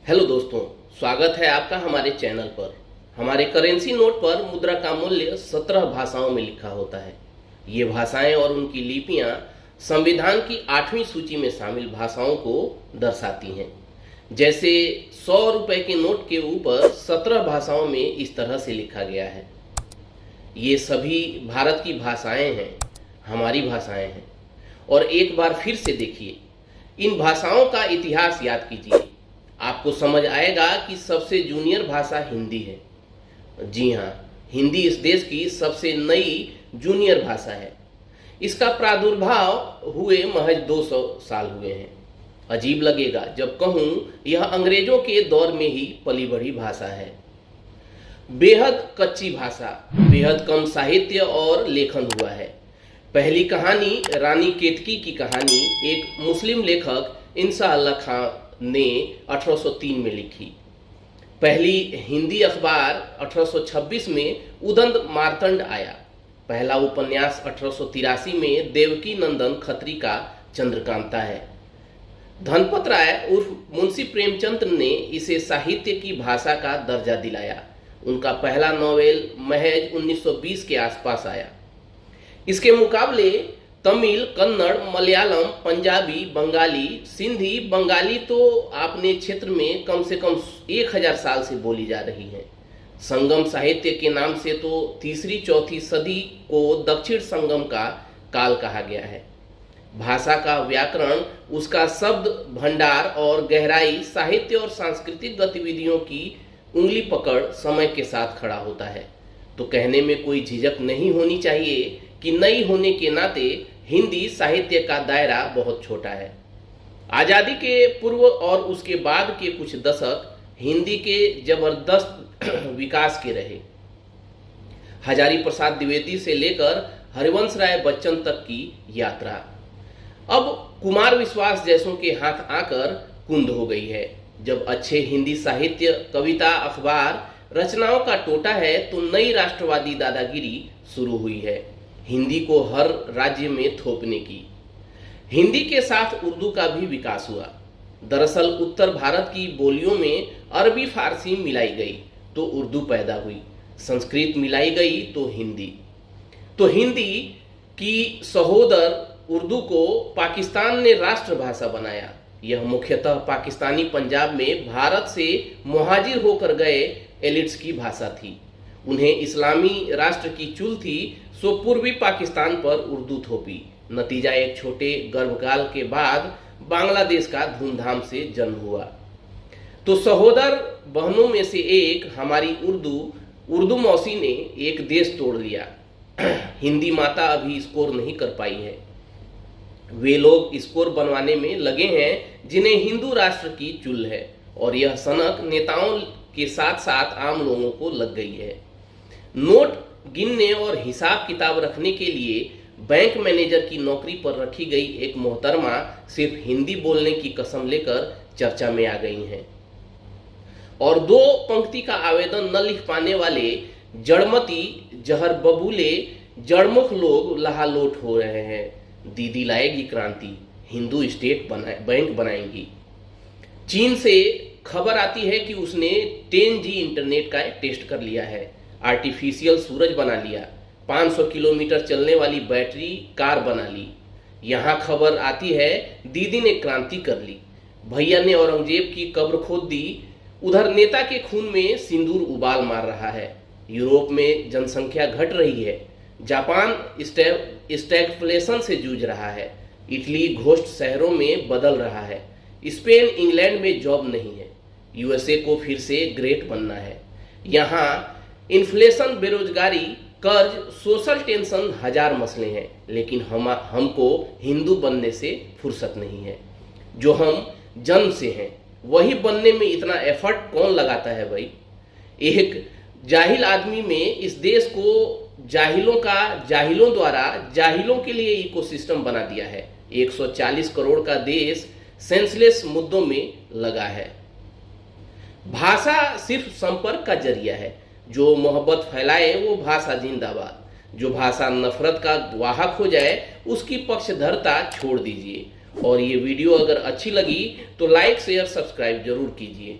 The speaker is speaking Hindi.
हेलो दोस्तों, स्वागत है आपका हमारे चैनल पर। हमारे करेंसी नोट पर मुद्रा का मूल्य 17 भाषाओं में लिखा होता है। ये भाषाएं और उनकी लिपियां संविधान की 8वीं सूची में शामिल भाषाओं को दर्शाती हैं। जैसे 100 रुपए के नोट के ऊपर 17 भाषाओं में इस तरह से लिखा गया है। ये सभी भारत की भाषाएं हैं, हमारी भाषाएं हैं। और एक बार फिर से देखिए, इन भाषाओं का इतिहास याद कीजिए, आपको समझ आएगा कि सबसे जूनियर भाषा हिंदी है। जी हाँ, हिंदी इस देश की सबसे नई जूनियर भाषा है। इसका प्रादुर्भाव हुए महज 200 साल हुए हैं। अजीब लगेगा जब कहूँ यह अंग्रेजों के दौर में ही पली बढ़ी भाषा है। बेहद कच्ची भाषा, बेहद कम साहित्य और लेखन हुआ है। पहली कहानी रानी केतकी की कहानी एक मुस्लिम लेखक इंसा अल्लाह खां ने 1803 में लिखी। पहली हिंदी अखबार 1826 में उदंत मार्तंड आया। पहला उपन्यास 1883 में देवकी नंदन खत्री का चंद्रकांता है। धनपत राय उर्फ मुंशी प्रेमचंद ने इसे साहित्य की भाषा का दर्जा दिलाया। उनका पहला नॉवेल महज 1920 के आसपास आया। इसके मुकाबले तमिल, कन्नड़, मलयालम, पंजाबी, बंगाली, सिंधी, बंगाली तो अपने क्षेत्र में कम से कम 1000 साल से बोली जा रही हैं। संगम साहित्य के नाम से तो 3री-4थी सदी को दक्षिण संगम का काल कहा गया है। भाषा का व्याकरण, उसका शब्द भंडार और गहराई साहित्य और सांस्कृतिक गतिविधियों की उंगली पकड़ समय के साथ खड़ा होता है। तो कहने में कोई झिझक नहीं होनी चाहिए कि नई होने के नाते हिंदी साहित्य का दायरा बहुत छोटा है। आज़ादी के पूर्व और उसके बाद के कुछ दशक हिंदी के जबरदस्त विकास के रहे। हजारी प्रसाद द्विवेदी से लेकर हरिवंश राय बच्चन तक की यात्रा अब कुमार विश्वास जैसों के हाथ आकर कुंद हो गई है। जब अच्छे हिंदी साहित्य, कविता, अखबार, रचनाओं का टोटा है तो नई राष्ट्रवादी दादागिरी शुरू हुई है, हिंदी को हर राज्य में थोपने की। हिंदी के साथ उर्दू का भी विकास हुआ। दरअसल उत्तर भारत की बोलियों में अरबी फारसी मिलाई गई तो उर्दू पैदा हुई, संस्कृत मिलाई गई तो हिंदी की सहोदर उर्दू को पाकिस्तान ने राष्ट्रभाषा बनाया। यह मुख्यतः पाकिस्तानी पंजाब में भारत से मुहाजिर होकर गए एलिट्स की भाषा थी। उन्हें इस्लामी राष्ट्र की चुल थी, सो पूर्वी पाकिस्तान पर उर्दू थोपी। नतीजा एक छोटे गर्भकाल के बाद बांग्लादेश का धूमधाम से जन्म हुआ। तो सहोदर बहनों में से एक हमारी उर्दू मौसी ने एक देश तोड़ लिया। हिंदी माता अभी स्कोर नहीं कर पाई है। वे लोग स्कोर बनवाने में लगे हैं जिन्हें हिंदू राष्ट्र की चुल है, और यह सनक नेताओं के साथ साथ आम लोगों को लग गई है। नोट गिनने और हिसाब किताब रखने के लिए बैंक मैनेजर की नौकरी पर रखी गई एक मोहतरमा सिर्फ हिंदी बोलने की कसम लेकर चर्चा में आ गई हैं। और 2 पंक्ति का आवेदन न लिख पाने वाले जड़मती, जहर बबूले, जड़मुख लोग लहालोट हो रहे हैं। दीदी लाएगी क्रांति, हिंदू स्टेट बैंक बनाएंगी। चीन से खबर आती है कि उसने 10G इंटरनेट का टेस्ट कर लिया है, आर्टिफिशियल सूरज बना लिया, 500 किलोमीटर चलने वाली बैटरी कार बना ली। यहाँ खबर आती है दीदी ने क्रांति कर ली, भैया ने औरंगजेब की कब्र खोद दी। उधर नेता के खून में सिंदूर उबाल मार रहा है। यूरोप में जनसंख्या घट रही है। जापान स्टैगफ्लेशन से जूझ रहा है। इटली घोस्ट शहरों में बदल रहा है। स्पेन, इंग्लैंड में जॉब नहीं है। यूएसए को फिर से ग्रेट बनना है। यहाँ इन्फ्लेशन, बेरोजगारी, कर्ज, सोशल टेंशन, 1000 मसले हैं, लेकिन हमको हिंदू बनने से फुर्सत नहीं है। जो हम जन्म से हैं वही बनने में इतना एफर्ट कौन लगाता है भाई। एक जाहिल आदमी में इस देश को जाहिलों द्वारा जाहिलों के लिए इकोसिस्टम बना दिया है। 140 करोड़ का देश सेंसलेस मुद्दों में लगा है। भाषा सिर्फ संपर्क का जरिया है। जो मोहब्बत फैलाए वो भाषा जिंदाबाद। जो भाषा नफरत का वाहक हो जाए उसकी पक्षधरता छोड़ दीजिए। और ये वीडियो अगर अच्छी लगी तो लाइक, शेयर, सब्सक्राइब जरूर कीजिए।